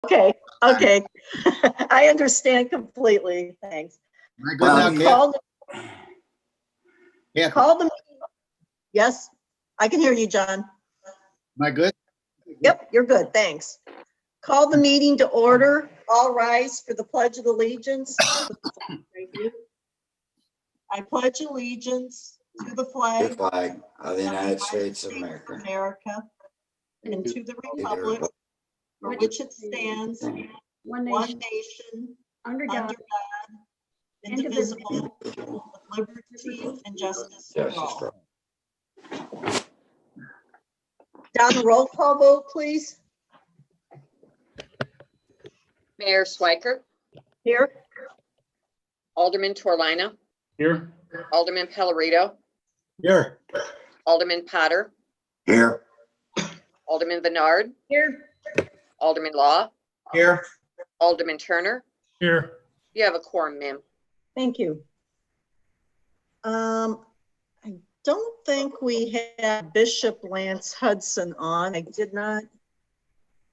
Okay, okay. I understand completely. Thanks. Am I good now, Call Kathy? call the meeting. Yes, I can hear you, John. Am I good? Yep, you're good. Thanks. Call the meeting to order. All rise for the Pledge of Allegiance. Thank you. I pledge allegiance to the The flag flag of the of United States of America. And to the republic for which it stands, One one nation, nation, under under God, God, indivisible, with liberty and justice for Justice all. for all. Don, roll call vote, please. Mayor Swiker, Here. Alderman Torlina, Here. Alderman Pellerito, Here. Alderman Potter, Here, Alderman Bernard, here, Alderman Law, Here. Alderman Turner. Here. You have a quorum, ma'am. Thank you. I don't think we have Bishop Lance Hudson on. I did not.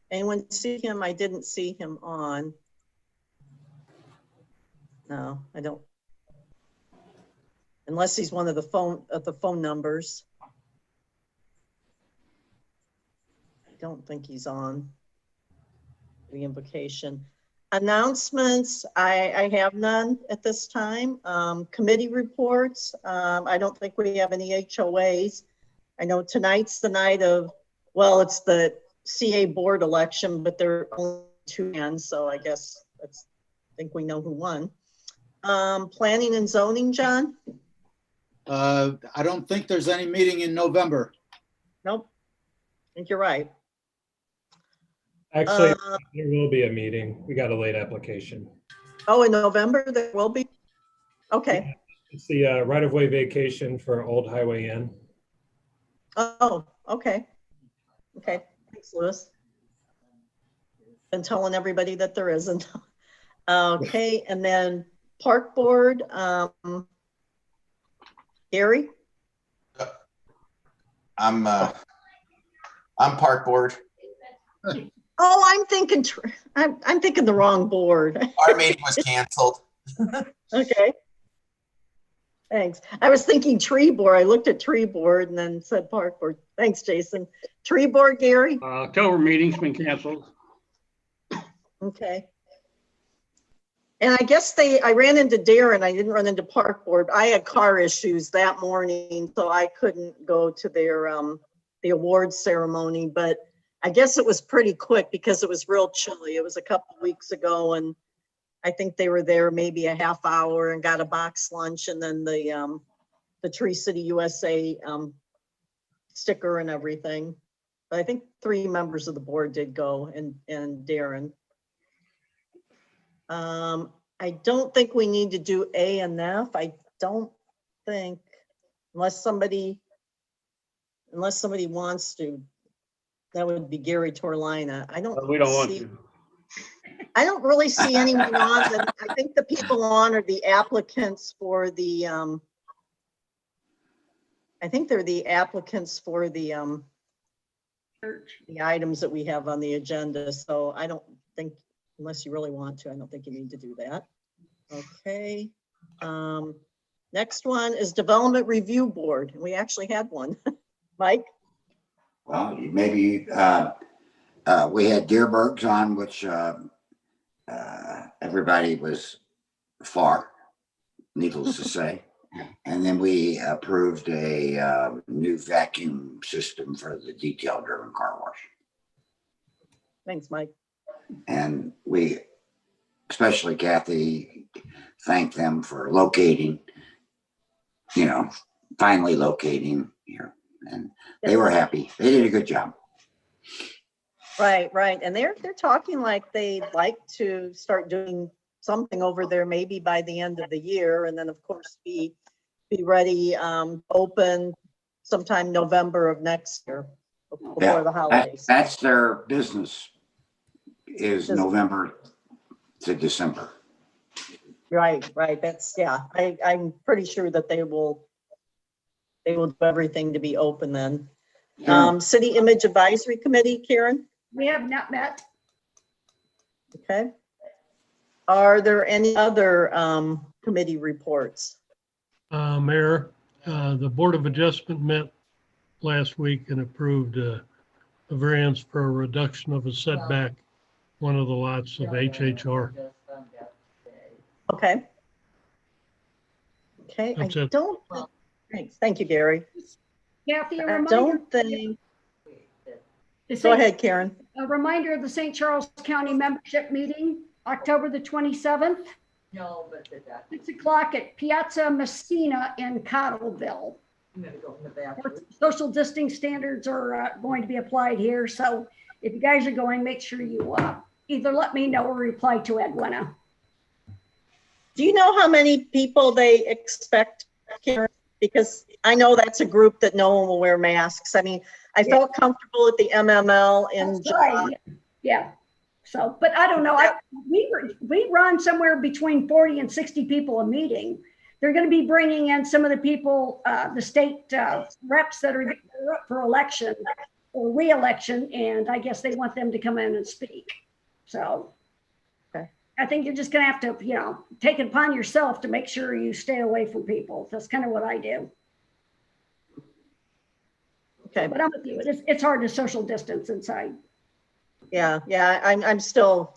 Anyone see him? I didn't see him on. No, I don't. Unless he's one of the phone numbers. I don't think he's on the invocation. Announcements, I have none at this time. Committee reports, I don't think we have any HOAs. I know tonight's the night of, well, it's the CA board election, but there are only two hands, so I guess I think we know who won. Planning and zoning, John? I don't think there's any meeting in November. Nope, I think you're right. Actually, there will be a meeting. We got a late application. Oh, in November there will be? Okay. It's the right-of-way vacation for Old Highway Inn. Oh, okay. Okay, thanks, Louis. Been telling everybody that there isn't. Okay, and then park board, Gary? I'm park board. Oh, I'm thinking the wrong board. Our meeting was canceled. Okay. Thanks. I was thinking tree board. I looked at tree board and then said park board. Thanks, Jason. Tree board, Gary? October meeting's been canceled. Okay. And I guess I ran into Darren. I didn't run into park board. I had car issues that morning, so I couldn't go to their the awards ceremony, but I guess it was pretty quick because it was real chilly. It was a couple weeks ago, and I think they were there maybe a half hour and got a box lunch, and then the Tree City USA sticker and everything. But I think 3 members of the board did go, and Darren. I don't think we need to do A and F. I don't think, unless somebody wants to. That would be Gary Torlina. We don't want to. I don't really see anyone on. I think the people on are the applicants for the, I think they're the applicants for the items that we have on the agenda. So I don't think, unless you really want to, I don't think you need to do that. Okay. Next one is Development Review Board. We actually had one. Mike? well, maybe, we had Deerbergs on, which, everybody was for, needless to say. And then we approved a, new vacuum system for the detail-driven car wash. Thanks, Mike. And we, especially Kathy, thanked them for locating, finally locating here. And they were happy. They did a good job. Right. And they're talking like they'd like to start doing something over there maybe by the end of the year, and then of course be ready, open sometime November of next year before the holidays. That's their business, is November to December. Right. That's, yeah, I'm pretty sure that they will do everything to be open then. Yeah. City Image Advisory Committee, Karen? we have not met. Okay. Are there any other committee reports? Mayor, the Board of Adjustment met last week and approved a variance for a reduction of a setback, one of the lots of HHR. Okay. Okay, I That's it. don't, thanks. Thank you, Gary. Kathy, a I reminder, don't think, the go St. ahead, Karen. a reminder of the St. Charles County membership meeting, October the 27th, 6 o'clock at Piazza Messina in Cottleville. Social distancing standards are going to be applied here. So if you guys are going, make sure you either let me know or reply to Edwina. Do you know how many people they expect, Karen? Because I know that's a group that no one will wear masks. I mean, I felt comfortable at the MML in That's July. right. Yeah. So, but I don't know. We run somewhere between 40 and 60 people a meeting. They're going to be bringing in some of the people, the state reps that are up for election or re-election, and I guess they want them to come in and speak. So Okay. I think you're just going to have to, take it upon yourself to make sure you stay away from people. That's kind of what I do. Okay, But I'm with you. It's hard to social distance inside. yeah, I'm still,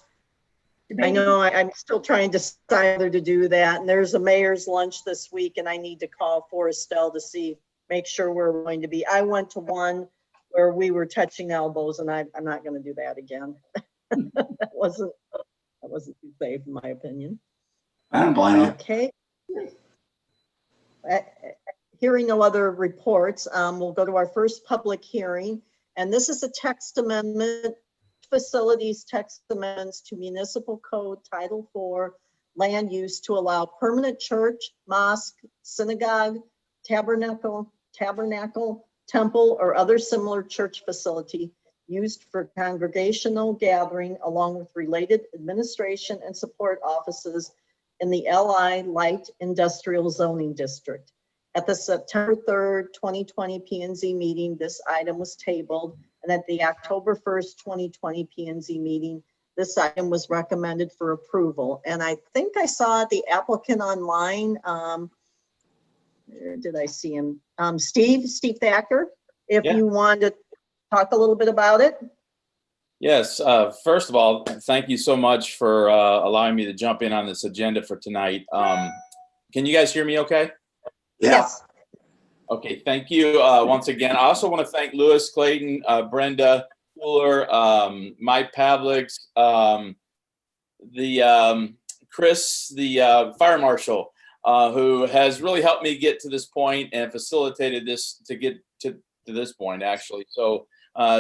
I know I'm still trying to decide whether to do that. And there's a mayor's lunch this week and I need to call Forrestal to make sure we're going to be. I went to one where we were touching elbows and I'm not going to do that again. That wasn't too safe in my opinion. I don't blame you. Okay. Hearing no other reports, we'll go to our first public hearing. And this is a text amendment, facilities text amendments to Municipal Code Title IV, land use to allow permanent church, mosque, synagogue, tabernacle, temple, or other similar church facility used for congregational gathering along with related administration and support offices in the LI Light Industrial Zoning District. At the September 3rd, 2020 P&Z meeting, this item was tabled, and at the October 1st, 2020 P&Z meeting, this item was recommended for approval. And I think I saw the applicant online. Where did I see him? Steve Thacker, if Yeah. you wanted to talk a little bit about it. Yes, first of all, thank you so much for allowing me to jump in on this agenda for tonight. Can you guys hear me okay? Yeah. Yes. Okay, thank you once again. I also want to thank Lewis, Clayton, Brenda, Fuller, Mike Pavlik, Chris, the fire marshal, who has really helped me get to this point and facilitated this to get to this point, actually. So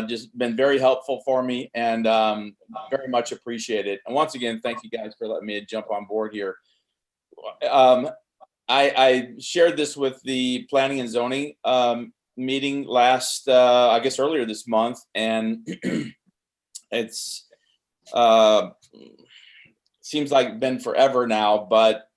just been very helpful for me and very much appreciated. And once again, thank you guys for letting me jump on board here. I shared this with the planning and zoning meeting last, I guess earlier this month, and it's seems like been forever now, but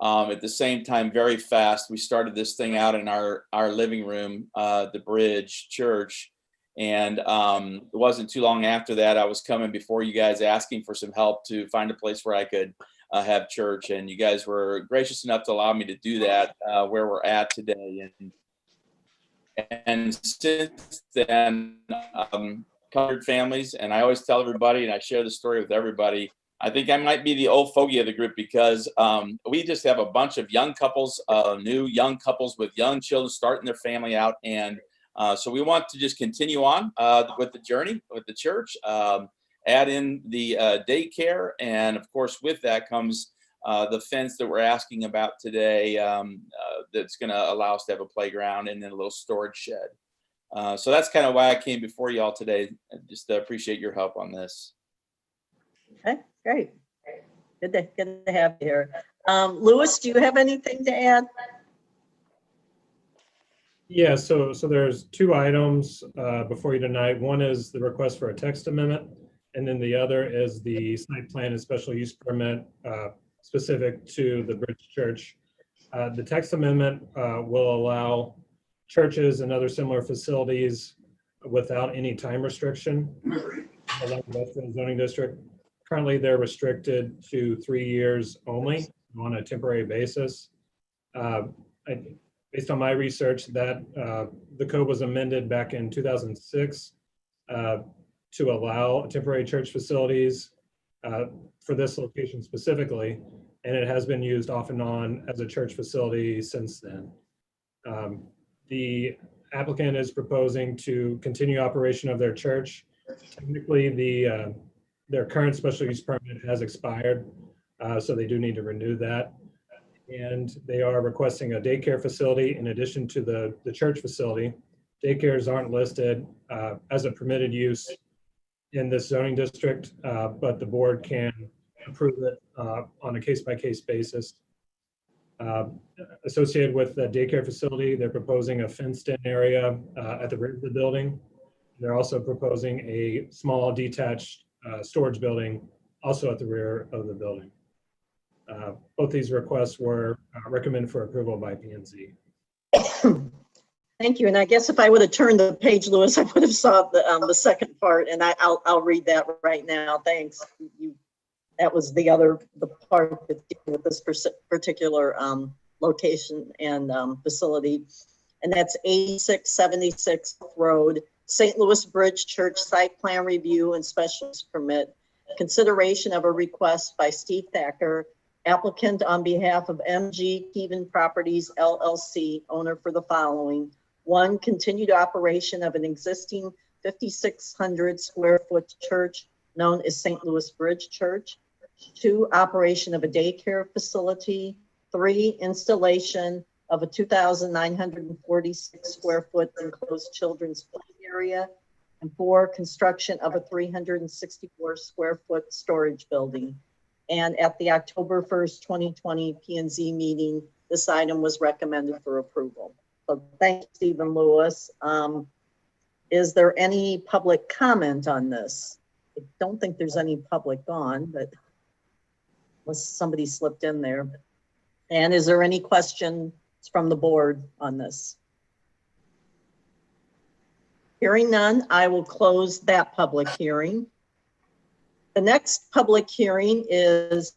at the same time, very fast. We started this thing out in our living room, the Bridge Church, and it wasn't too long after that I was coming before you guys asking for some help to find a place where I could have church, and you guys were gracious enough to allow me to do that where we're at today. And since then, covered families, and I always tell everybody, and I share the story with everybody, I think I might be the old fogey of the group because we just have a bunch of young couples, new young couples with young children starting their family out. And so we want to just continue on with the journey with the church, add in the daycare. And of course, with that comes the fence that we're asking about today that's going to allow us to have a playground and then a little storage shed. So that's kind of why I came before you all today. I just appreciate your help on this. Okay, great. Good to have you here. Lewis, do you have anything to add? Yeah, so there's two items before you tonight. One is the request for a text amendment, and then the other is the site plan and special use permit specific to the Bridge Church. The text amendment will allow churches and other similar facilities without any time restriction along the Western zoning district. Currently, they're restricted to 3 years only on a temporary basis. Based on my research, that the code was amended back in 2006 to allow temporary church facilities for this location specifically, and it has been used off and on as a church facility since then. The applicant is proposing to continue operation of their church. Technically, their current special use permit has expired, so they do need to renew that. And they are requesting a daycare facility in addition to the church facility. Daycares aren't listed as a permitted use in this zoning district, but the board can approve it on a case-by-case basis. Associated with the daycare facility, they're proposing a fenced-in area at the rear of the building. They're also proposing a small detached storage building also at the rear of the building. Both these requests were recommended for approval by P&Z. Thank you. And I guess if I would have turned the page, Louis, I would have saw the second part, and I'll read that right now. Thanks. That was the part that's dealing with this particular location and facility. And that's 8676 Road, St. Louis Bridge Church Site Plan Review and Special Use Permit. Consideration of a request by Steve Thacker, applicant on behalf of MG Keevan Properties LLC, owner for the following. 1, continued operation of an existing 5,600 square foot church known as St. Louis Bridge Church. 2, operation of a daycare facility. 3, installation of a 2,946 square foot enclosed children's play area. And 4, construction of a 364 square foot storage building. And at the October 1st, 2020 P&Z meeting, this item was recommended for approval. So thank you, Stephen Lewis. Is there any public comment on this? I don't think there's any public on, but unless somebody slipped in there. And is there any questions from the board on this? Hearing none, I will close that public hearing. The next public hearing is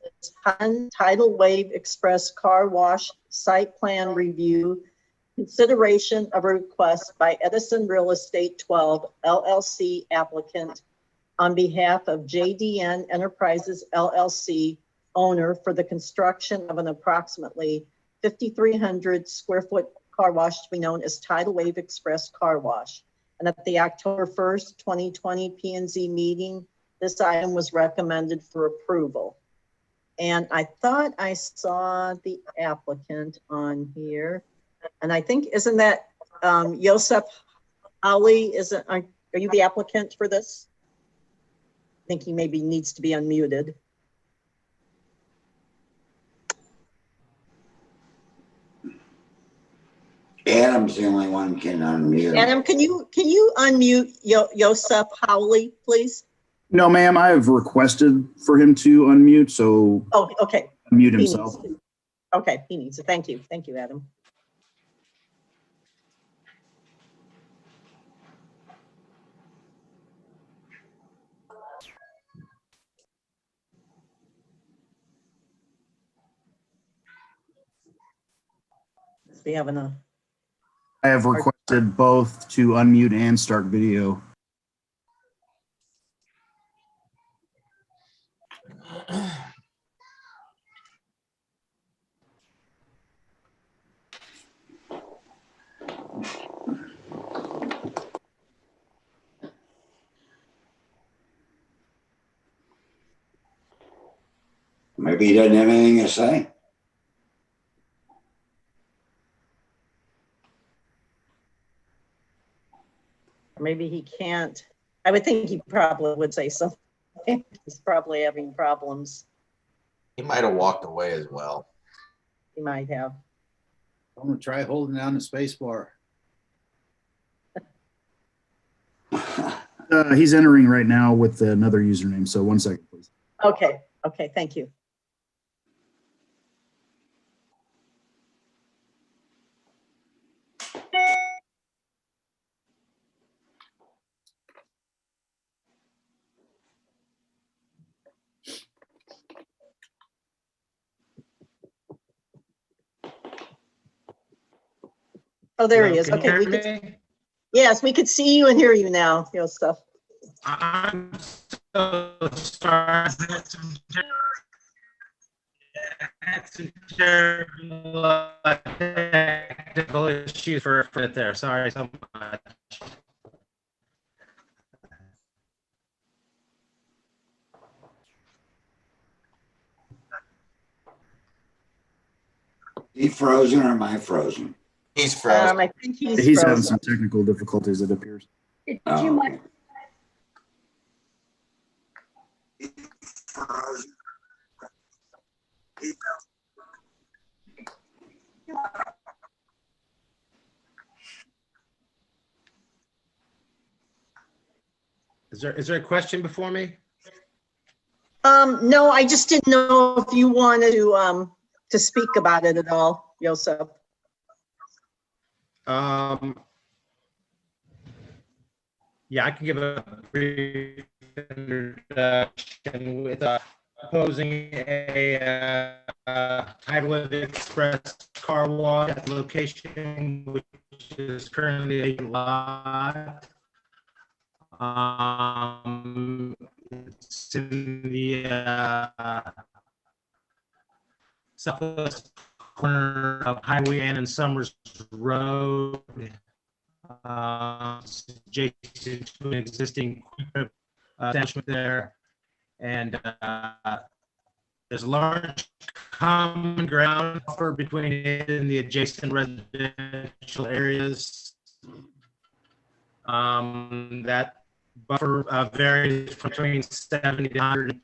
Tidal Wave Express Car Wash Site Plan Review. Consideration of a request by Edison Real Estate 12 LLC applicant on behalf of JDN Enterprises LLC owner for the construction of an approximately 5,300 square foot car wash to be known as Tidal Wave Express Car Wash. And at the October 1st, 2020 P&Z meeting, this item was recommended for approval. And I thought I saw the applicant on here. And I think, isn't that Yosef Ali? Are you the applicant for this? I think he maybe needs to be unmuted. Adam's the only one who can unmute. Adam, can you unmute Yosef Howley, please? No, ma'am, I have requested for him to unmute, so Oh, okay. unmute himself. Okay, he needs it. Thank you. Thank you, Adam. We have enough. I have requested both to unmute and start video. Maybe he doesn't have anything to say. Maybe he can't. I would think he probably would say something. He's probably having problems. He might have walked away as well. He might have. I'm gonna try holding down the space bar. He's entering right now with another username, so 1 second, please. Okay. Okay. Thank you. Oh, there he Hello, is. can you Okay, hear we could, me? yes, we could see you and hear you now, Joseph. I'm so sorry. I had some terrible technical issues for it there. Sorry so much. He frozen or am I frozen? He's frozen. I think he's He's having frozen. some technical difficulties, it appears. Did Oh, you okay. mind? Is there a question before me? No, I just didn't know if you wanted to speak about it at all, Joseph. Yeah, I can give a brief introduction with proposing a title of express car wash at the location, which is currently a lot. It's in the southwest corner of Highway and Summers Road. Adjacent to an existing establishment there. And there's a large common ground buffer between it and the adjacent residential areas. That buffer varies between 70 to 100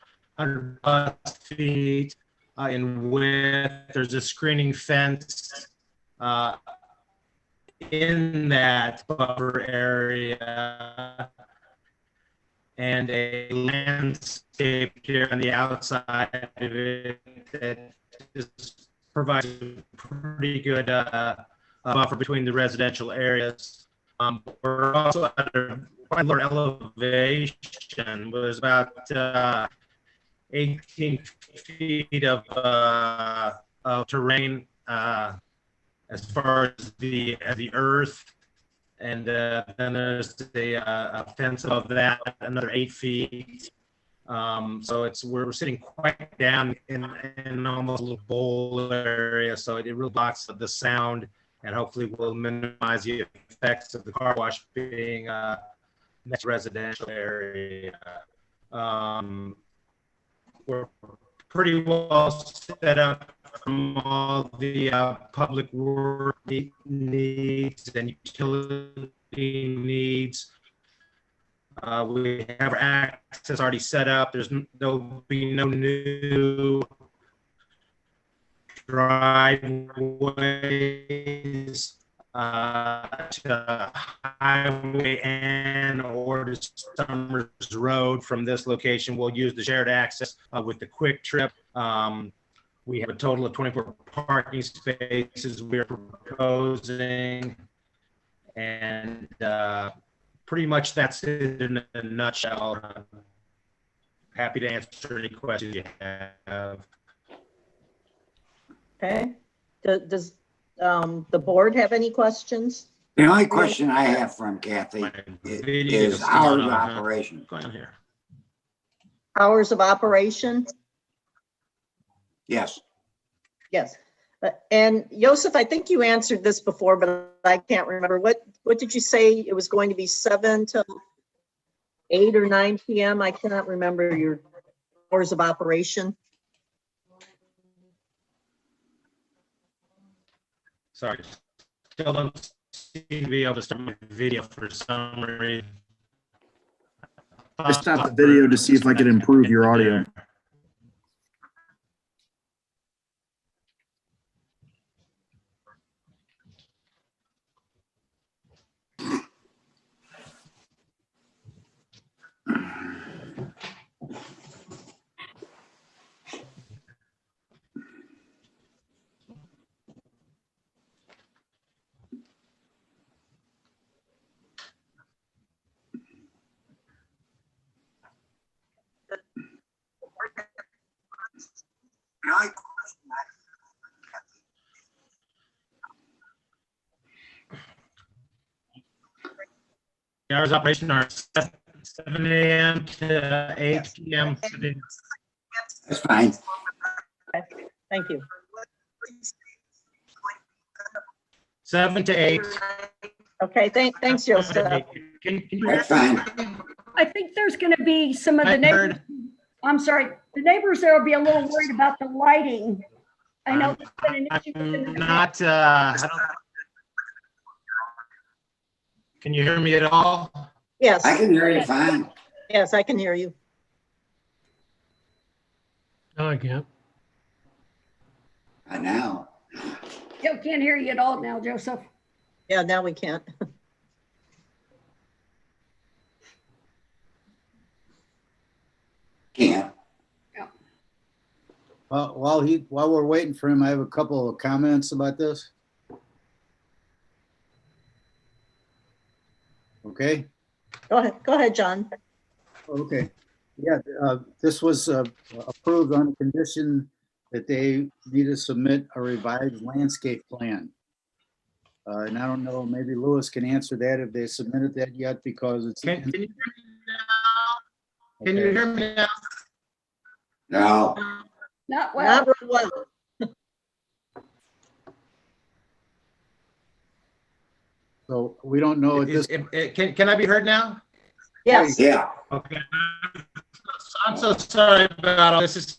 plus feet in width. There's a screening fence in that buffer area and a landscape here on the outside of it that provides a pretty good buffer between the residential areas. We're also at a quite lower elevation. There's about 18 feet of terrain as far as the earth, and then there's a fence above that, another 8 feet. So we're sitting quite down in almost a little bowl area, so it really blocks the sound, and hopefully will minimize the effects of the car wash being next residential area. We're pretty well set up from all the public work needs and utility needs. We have our access already set up. There'll be no new driveways to Highway N or to Summers Road from this location. We'll use the shared access with the quick trip. We have a total of 24 parking spaces we're proposing, and pretty much that's it in a nutshell. Happy to answer any questions you have. Okay. Does the board have any questions? The only question I have from Kathy is hours of operation. Going on here. Hours of operation? Yes. Yes. And Joseph, I think you answered this before, but I can't remember. What did you say? It was going to be 7 till 8 or 9 p.m.? I cannot remember your hours of operation. Sorry, still don't seem to be able to start my video for some reason. I stopped the video to see if I could improve your audio. hours of operation are 7 a.m. to 8 p.m. That's fine. Thank you. 7 to 8. Okay, thanks, Joseph. That's fine. I think there's going to be some of the I neighbors. heard. I'm sorry, the neighbors there will be a little worried about the lighting. I know it's been an issue. within I'm the- not, I don't. Can you hear me at all? Yes, I can hear you fine. yes, I can hear you. No, I can't. Not now. Joe can't hear you at all now, Joseph. Yeah, now we can't. Can't. While we're waiting for him, I have a couple of comments about this. Okay. Go ahead, John. Okay, yeah, this was approved on the condition that they need to submit a revised landscape plan. And I don't know, maybe Lewis can answer that if they submitted that yet, because it's. Can you hear me now? Can you Okay. hear me now? No. Not well. Not real well. So we don't know at this. Can I be heard now? Yes, Yeah. Okay. I'm so sorry about all this.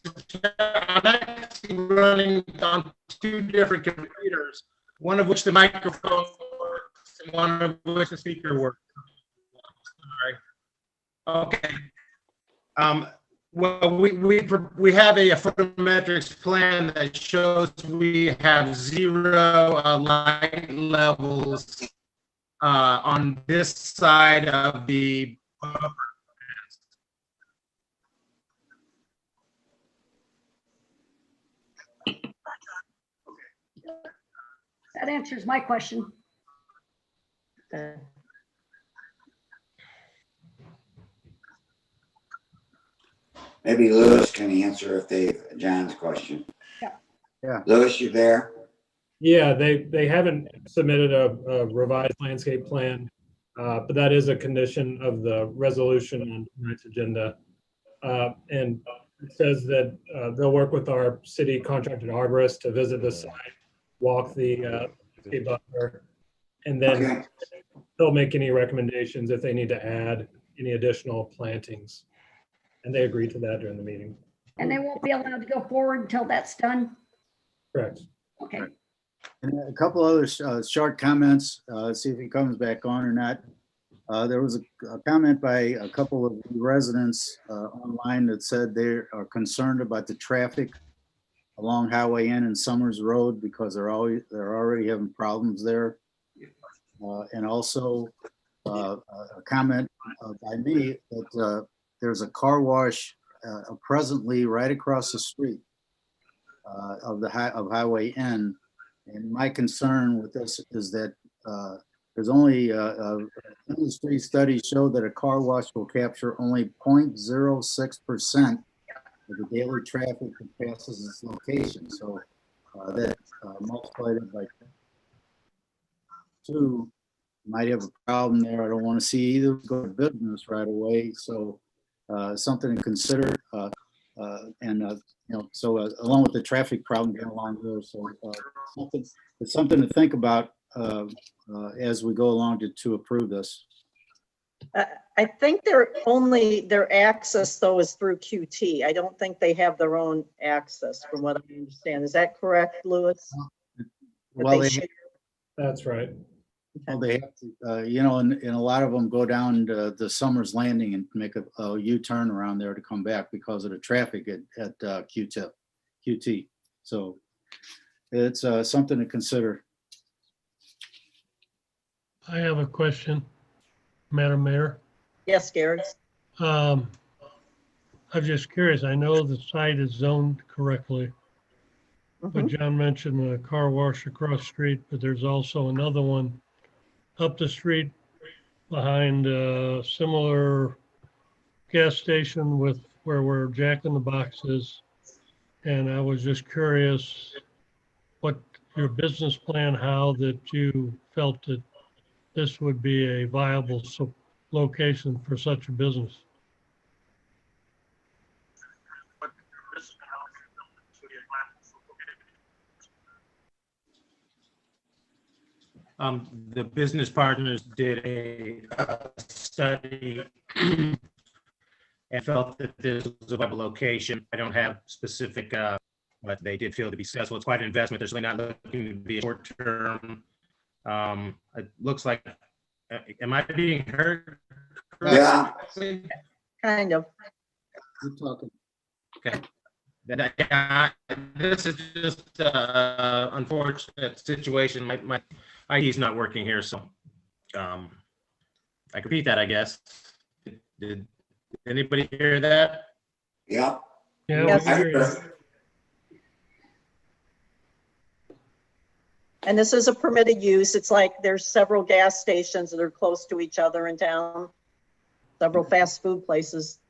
I'm actually running on 2 different computers, one of which the microphone works and one of which the speaker works. Sorry. Okay. Well, we have a photometrics plan that shows we have 0 light levels on this side of the buffer. That answers my question. Maybe Lewis can answer if John's question. Yeah. Lewis, you there? Yeah, they haven't submitted a revised landscape plan, but that is a condition of the resolution on tonight's agenda. And it says that they'll work with our city contracted arborist to visit the site, walk the landscape buffer, and then Okay. they'll make any recommendations if they need to add any additional plantings. And they agreed to that during the meeting. And they won't be allowed to go forward until that's done? Correct. Okay. And a couple other short comments, see if he comes back on or not. There was a comment by a couple of residents online that said they are concerned about the traffic along Highway N and Summers Road because they're already having problems there. And also a comment by me that there's a car wash presently right across the street of Highway N. And my concern with this is that there's only industry studies show that a car wash will capture only 0.06% of the daily traffic that passes this location. So that multiplied it by 2 might have a problem there. I don't want to see either go to business right away. So something to consider. So along with the traffic problem going along there, so it's something to think about as we go along to approve this. I think their access though is through QT. I don't think they have their own access from what I understand. Is that correct, Lewis? Well, That's right. well, they have to, and a lot of them go down to the Summers Landing and make a U-turn around there to come back because of the traffic at QT. So it's something to consider. I have a question, Madam Mayor. Yes, Gary. I'm just curious. I know the site is zoned correctly, but John mentioned the car wash across the street, but there's also another one up the street behind a similar gas station with where Jack in the Box is. And I was just curious what your business plan, how that you felt that this would be a viable supply for the city. Uh, I think they're only, their access though is through QT. I don't think they have their own access from what I understand. Is that correct, Lewis? I think location for such a business. The business partners did a study and felt that this was a viable location. I don't have specific, but they did feel to be successful. It's quite an investment. They're certainly not looking to be short term. It looks like, am I being heard Yeah. correctly? Kind of. Keep talking. Okay. This is just unfortunate situation. My ID is not working here, so I can repeat that, I guess. Did anybody hear that? Yeah. Yeah, Yes. we can hear you. And this is a permitted use. It's like there's several gas stations that are close to each other in town. Several fast food places.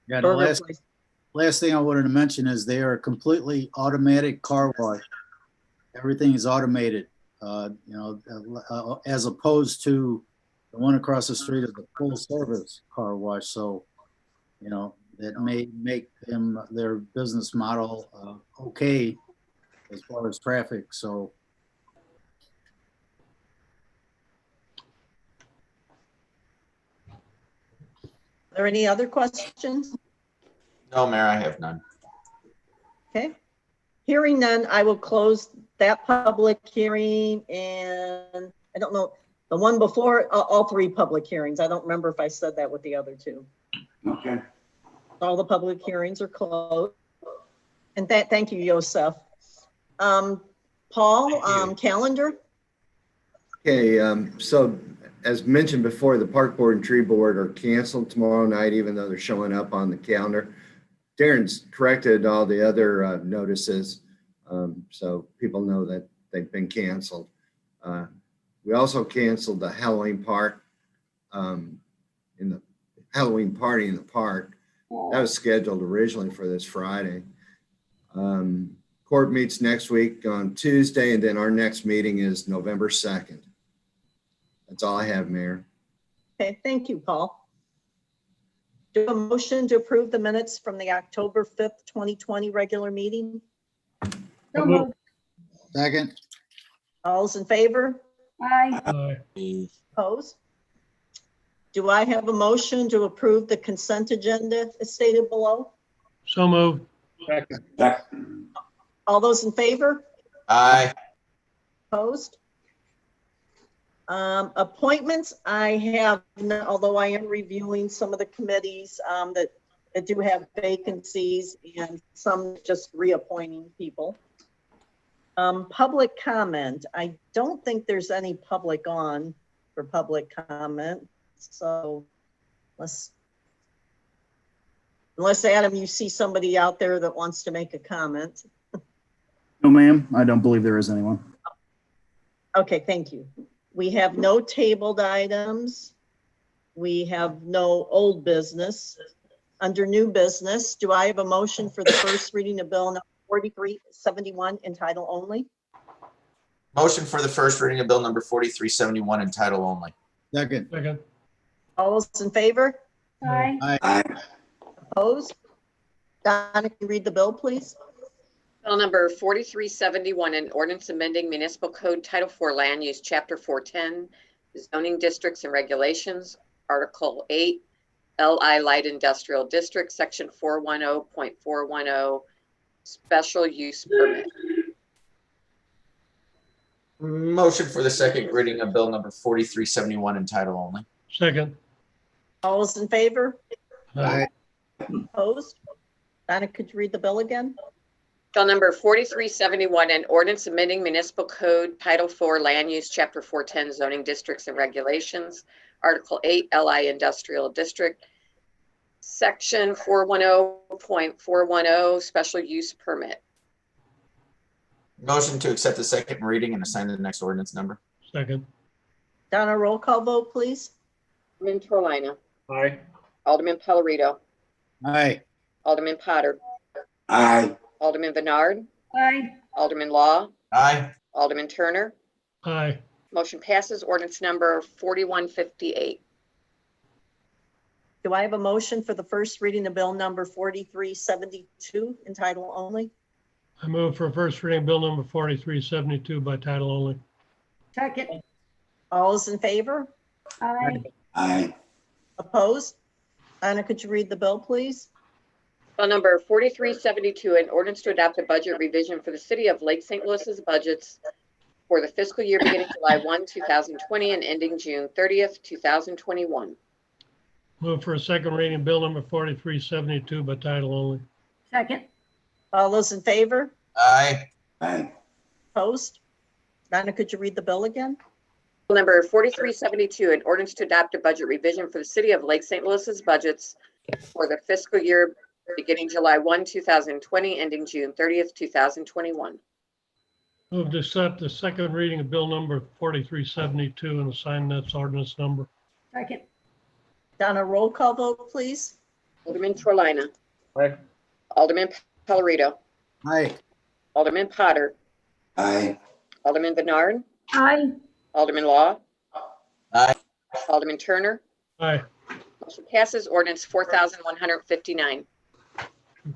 Yeah, the burger places. last thing I wanted to mention is they are a completely automatic car wash. Everything is automated, as opposed to the one across the street is a full service car wash. So, that may make their business model okay as far as traffic. So, Are there any other questions? No, Mayor, I have none. Okay. Hearing none, I will close that public hearing, and I don't know, the one before, all three public hearings. I don't remember if I said that with the other two. Okay. All the public hearings are closed. And thank you, Yosef. Paul, calendar? Okay, so as mentioned before, the Park Board and Tree Board are canceled tomorrow night, even though they're showing up on the calendar. Darren's corrected all the other notices, so people know that they've been canceled. We also canceled the Halloween park, in the Halloween party in the park. That was scheduled originally for this Friday. Court meets next week on Tuesday, and then our next meeting is November 2nd. That's all I have, Mayor. Okay, thank you, Paul. Do a motion to approve the minutes from the October 5th, 2020 regular meeting. So moved. second, All's in favor? Aye. Opposed? Do I have a motion to approve the consent agenda as stated below? So moved. All those in favor? Aye. Opposed? Appointments, I have, although I am reviewing some of the committees that do have vacancies and some just reappointing people. Public comment, I don't think there's any public on for public comment. So unless Adam, you see somebody out there that wants to make a comment. No, ma'am, I don't believe there is anyone. Okay, thank you. We have no tabled items. We have no old business. Under new business, do I have a motion for the first reading of Bill number 4371 in title only? Motion for the first reading of Bill number 4371 in title only. second, Second. All those in favor? Aye. Aye. Opposed? Donna, can you read the bill, please? Bill number 4371, an ordinance amending Municipal Code Title IV Land Use, Chapter 410, Zoning Districts and Regulations, Article 8, LI Light Industrial District, Section 410.410, Special Use Permit. Motion for the second reading of Bill number 4371 in title only. Second. All those in favor? Aye. Opposed? Donna, could you read the bill again? Bill number 4371, an ordinance amending Municipal Code Title IV Land Use, Chapter 410, Zoning Districts and Regulations, Article 8, LI Industrial District, Section 410.410, Special Use Permit. Motion to accept the second reading and assign the next ordinance number. Second. Donna, roll call vote, please. Alderman Torlina. Aye. Alderman Pellerito. aye, Alderman Potter. Aye. Alderman Bernard. Aye. Alderman Law. Aye. Alderman Turner. Aye. Motion passes. Ordinance number 4158. Do I have a motion for the first reading of bill number 4372 in title only? I move for first reading bill number 4372 by title only. Second. All those in favor? Aye. Aye. Opposed? Anna, could you read the bill, please? Bill number 4372, an ordinance to adopt a budget revision for the city of Lake St. Louis's budgets for the fiscal year beginning July 1, 2020 and ending June 30th, 2021. Move for a second reading bill number 4372 by title only. Second. All those in favor? Aye. Aye. Opposed? Anna, could you read the bill again? Bill number 4372, an ordinance to adopt a budget revision for the city of Lake St. Louis's budgets for the fiscal year beginning July 1, 2020, ending June 30th, 2021. Move to accept the second reading of bill number 4372 and assign that's ordinance number. Second. Donna, roll call vote, please. Alderman Torlina. Aye. Alderman Pellerito. Aye. Alderman Potter. Aye. Alderman Bernard. Aye. Alderman Law. Aye. Alderman Turner. Aye. Motion passes. Ordinance 4159.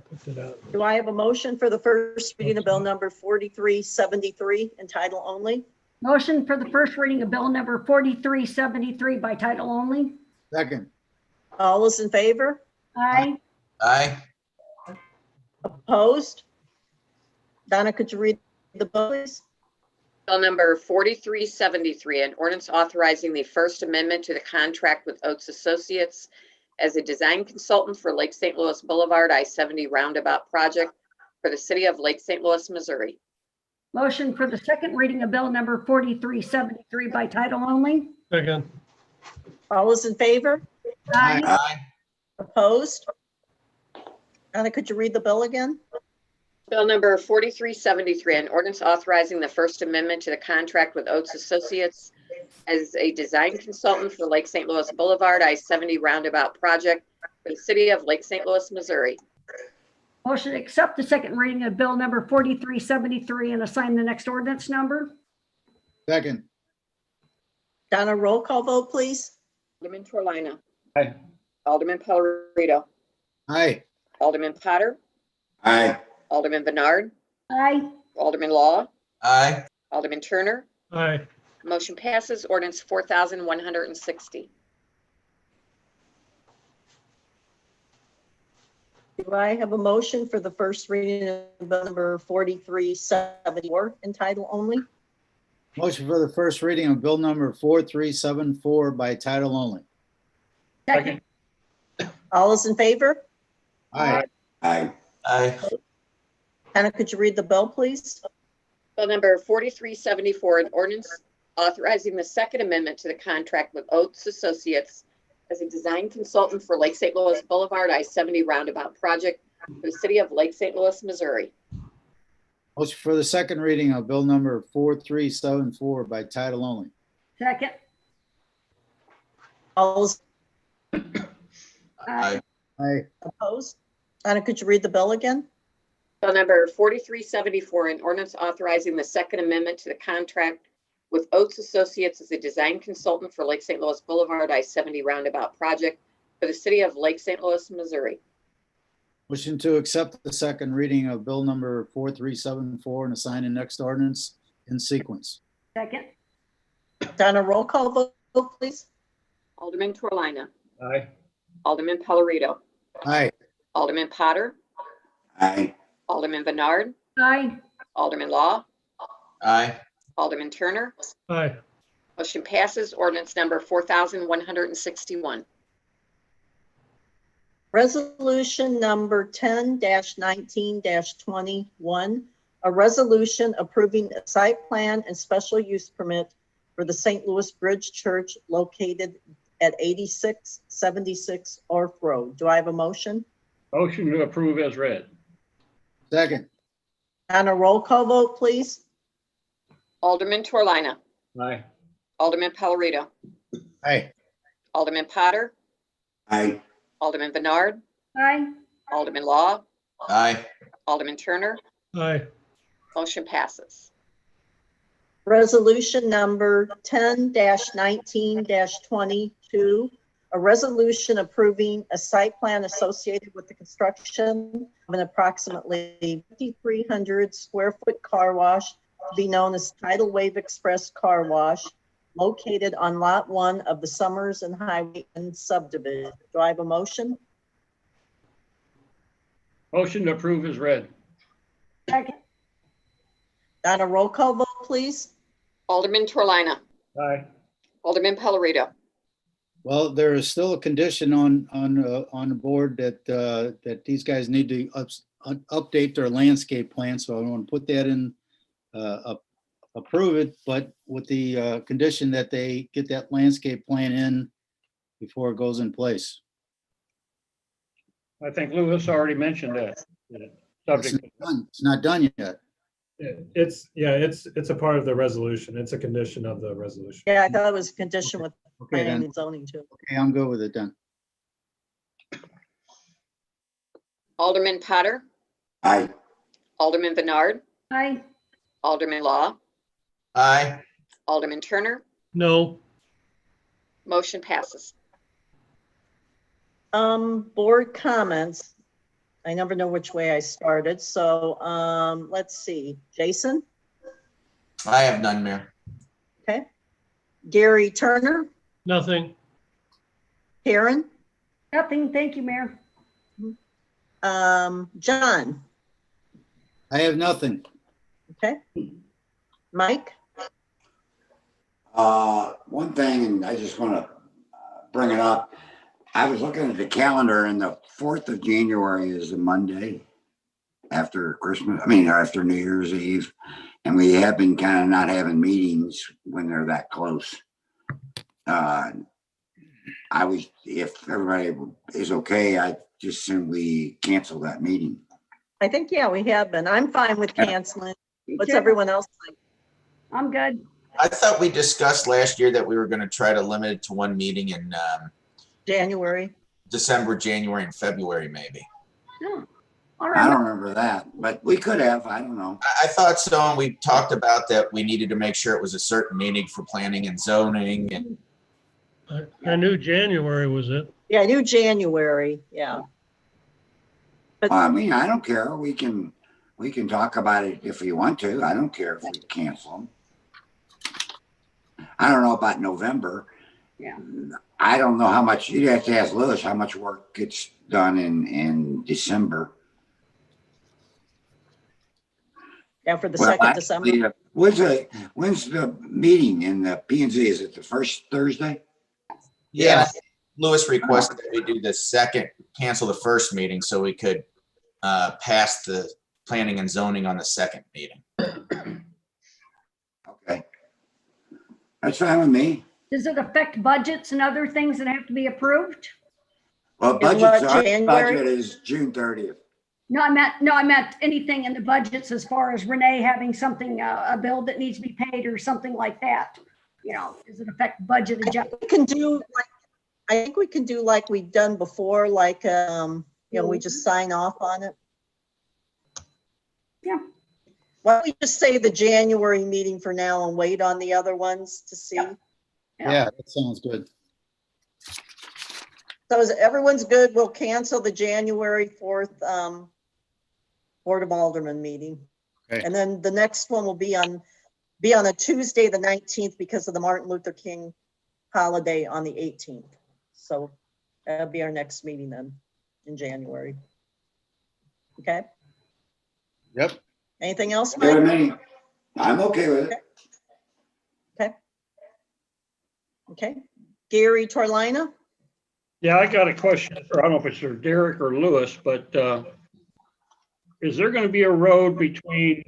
Put that out. Do I have a motion for the first reading of bill number 4373 in title only? Motion for the first reading of bill number 4373 by title only. Second. All those in favor? Aye. Aye. Opposed? Donna, could you read the bill, please? Bill number 4373, an ordinance authorizing the First Amendment to the contract with Oates Associates as a design consultant for Lake St. Louis Boulevard I-70 roundabout project for the city of Lake St. Louis, Missouri. Motion for the second reading of bill number 4373 by title only. Second. All those in favor? Aye. Aye. Opposed? Donna, could you read the bill again? Bill number 4373, an ordinance authorizing the First Amendment to the contract with Oates Associates as a design consultant for Lake St. Louis Boulevard I-70 roundabout project for the city of Lake St. Louis, Missouri. Motion to accept the second reading of bill number 4373 and assign the next ordinance number. Second. Donna, roll call vote, please. Alderman Torlina. Aye. Alderman Pellerito. Aye. Alderman Potter. Aye. Alderman Bernard. Aye. Alderman Law. Aye. Alderman Turner. Aye. Motion passes. Ordinance 4160. Do I have a motion for the first reading of bill number 4374 in title only? Motion for the first reading of bill number 4374 by title only. Second. All those in favor? Aye. Aye. Aye. Anna, could you read the bill, please? Bill number 4374, an ordinance authorizing the Second Amendment to the contract with Oates Associates as a design consultant for Lake St. Louis Boulevard I-70 roundabout project for the city of Lake St. Louis, Missouri. Motion for the second reading of bill number 4374 by title only. Second. All those Aye. Aye. opposed? Anna, could you read the bill again? Bill number 4374, an ordinance authorizing the Second Amendment to the contract with Oates Associates as a design consultant for Lake St. Louis Boulevard I-70 roundabout project for the city of Lake St. Louis, Missouri. Motion to accept the second reading of bill number 4374 and assign the next ordinance in sequence. Second. Donna, roll call vote, please. Alderman Torlina. Aye. Alderman Pellerito. Aye. Alderman Potter. Aye. Alderman Bernard. Aye. Alderman Law. Aye. Alderman Turner. Aye. Motion passes. Ordinance number 4161. Resolution number 10-19-21, a resolution approving a site plan and special use permit for the St. Louis Bridge Church located at 8676 Orth Road. Do I have a motion? Motion to approve as read. Second. On a roll call vote, please. Alderman Torlina. Aye. Alderman Pellerito. Aye. Alderman Potter. Aye. Alderman Bernard. Aye. Alderman Law. Aye. Alderman Turner. Aye. Motion passes. Resolution number 10-19-22, a resolution approving a site plan associated with the construction of an approximately 5,300 square foot car wash to be known as Tidal Wave Express Car Wash, located on Lot 1 of the Summers and Highway End subdivision. Do I have a motion? Motion to approve is read. Second. Donna, roll call vote, please. Alderman Torlina, Aye. Alderman Pellerito, Well, there is still a condition on the board that these guys need to update their landscape plan, so I want to put that in, approve it, but with the condition that they get that landscape plan in before it goes in place. I think Lewis already mentioned that. Subject. It's not done yet. It's a part of the resolution. It's a condition of the resolution. Yeah, I thought it was a condition with Okay, planning then. and zoning too. Okay, I'm good with it then. Alderman Potter, Aye. Alderman Bernard, Aye. Alderman Law, Aye. Alderman Turner, No, motion passes. Board comments. I never know which way I started, so let's see. Jason? I have none, Mayor. Okay. Gary Turner? nothing. Karen? Nothing. Thank you, Mayor. John? I have nothing. Okay. Mike? One thing, and I just want to bring it up. I was looking at the calendar, and the 4th of January is a Monday after Christmas, or after New Year's Eve. And we have been kind of not having meetings when they're that close. If everybody is okay, I just assume we cancel that meeting. I think, yeah, we have been. I'm fine with canceling. What's too. everyone else think? I'm good. I thought we discussed last year that we were going to try to limit it to one meeting in January? December, January, and February, maybe. Oh, I all right. don't remember that, but we could have. I don't know. I thought so, and we talked about that we needed to make sure it was a certain meeting for planning and zoning. And I knew January was it. Yeah, I knew January, yeah. I don't care. We can talk about it if we want to. I don't care if we cancel them. I don't know about November. Yeah. I don't know how much, you'd have to ask Lewis how much work gets done in December. Yeah, for the Well, 2nd December. actually, when's the meeting in the P&Z? Is it the first Thursday? yeah, Lewis requested that we do the second, cancel the first meeting so we could pass the planning and zoning on the second meeting. Okay. That's fine with me. Does it affect budgets and other things that have to be approved? Well, In what, our January? budget is June 30th. No, I meant anything in the budgets as far as Renee having something, a bill that needs to be paid or something like that. Does it affect budget adjustment? We can do like, I think we can do like we've done before, like, we just sign off on it. Yeah. Why don't we just say the January meeting for now and wait on the other ones to see? Yeah. Yeah, that sounds good. So is everyone's good? We'll cancel the January 4th Board of Alderman meeting. Okay. And then the next one will be on a Tuesday, the 19th, because of the Martin Luther King holiday on the 18th. So that'll be our next meeting then in January. Okay. Yep. Anything else, Good Mike? meeting. I'm okay with it. Okay. Gary Torlina? Yeah, I got a question, or I don't know if it's for Derek or Lewis, but is there going to be a road between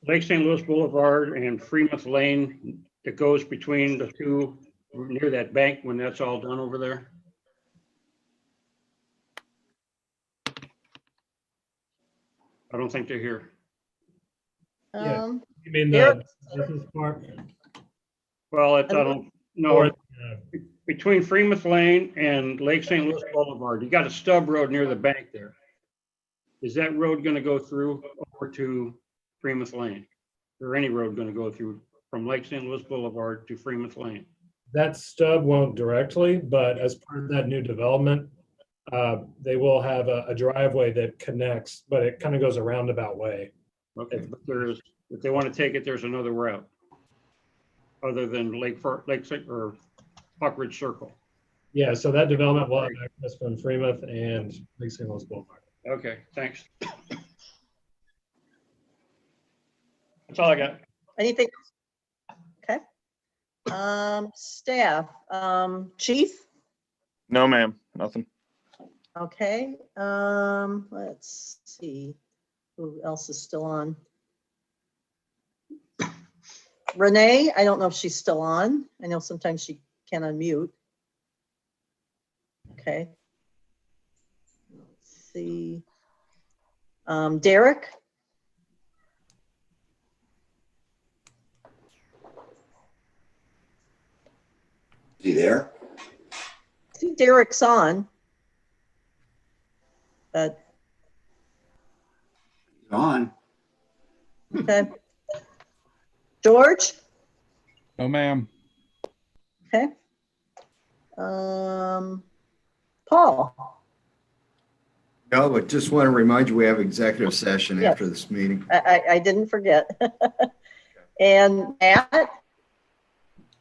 Lake St. Louis Boulevard and Fremont Lane that goes between the two near that bank when that's all done over there? I don't think they're here. Yeah. Um, You mean Derek? the business park? Well, I don't know. Or, Between Fremont Lane and Lake St. Louis Boulevard, you got a stub road near the bank there. Is that road going to go through over to Fremont Lane? Or any road going to go through from Lake St. Louis Boulevard to Fremont Lane? That stub won't directly, but as part of that new development, they will have a driveway that connects, but it kind of goes a roundabout way. Okay, but if they want to take it, there's another route other than Lake or Hawk Ridge Circle. Yeah, so that development will have access from Fremont and Lake St. Louis Boulevard. Okay, thanks. That's all I got. Anything? Okay. Staff, chief? No, ma'am, nothing. Okay, let's see, who else is still on? Renee, I don't know if she's still on. I know sometimes she can unmute. Okay. Let's see. Derek? Is he there? I see Derek's on. But, He's on. okay. George? No, ma'am. Okay. Paul? No, but just want to remind you, we have executive session Yeah. after this meeting. I didn't forget. And Matt?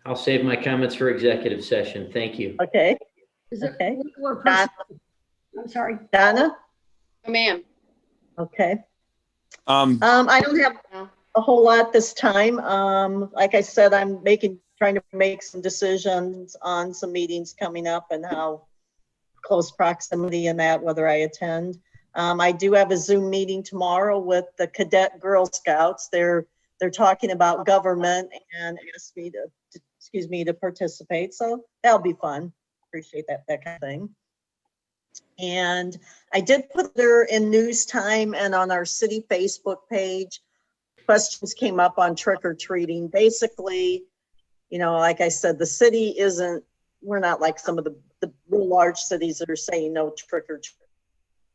I'll save my comments for executive session. Thank you. Okay. Is it Okay. legal or personal? I'm sorry. Donna? Oh, ma'am. Okay. Um, I don't have a whole lot this time. Like I said, I'm trying to make some decisions on some meetings coming up and how close proximity and that, whether I attend. I do have a Zoom meeting tomorrow with the Cadet Girl Scouts. They're talking about government and asked me to participate. So that'll be fun. Appreciate that kind of thing. And I did put there in News Time and on our city Facebook page, questions came up on trick or treating. Basically, like I said, the city we're not like some of the real large cities that are saying no trick or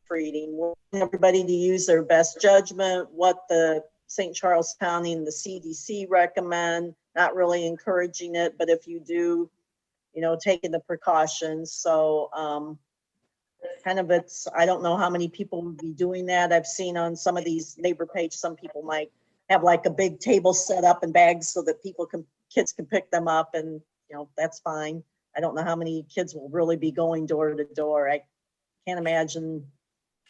treating. We want everybody to use their best judgment, what the St. Charles County and the CDC recommend, not really encouraging it, but if you do, taking the precautions. So, I don't know how many people would be doing that. I've seen on some of these neighbor pages, some people might have like a big table set up and bags so that kids can pick them up, and that's fine. I don't know how many kids will really be going door to door. I can't imagine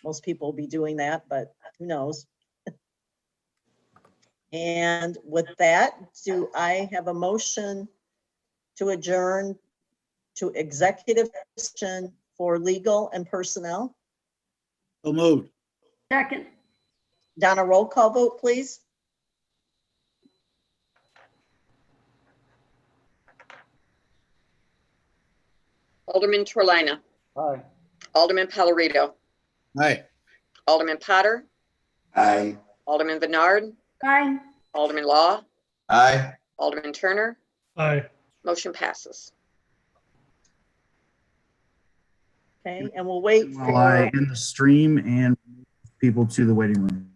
most people will be doing that, but who knows? And with that, do I have a motion to adjourn to executive session for legal and personnel? So moved. Second. Donna, roll call vote, please. Alderman Torlina. Aye. Alderman Pallarito. Aye. Alderman Potter. Aye. Alderman Bernard. Aye. Alderman Law. Aye. Alderman Turner. Aye. Motion passes. Okay, and we'll wait While I for, end the stream and people to the waiting room.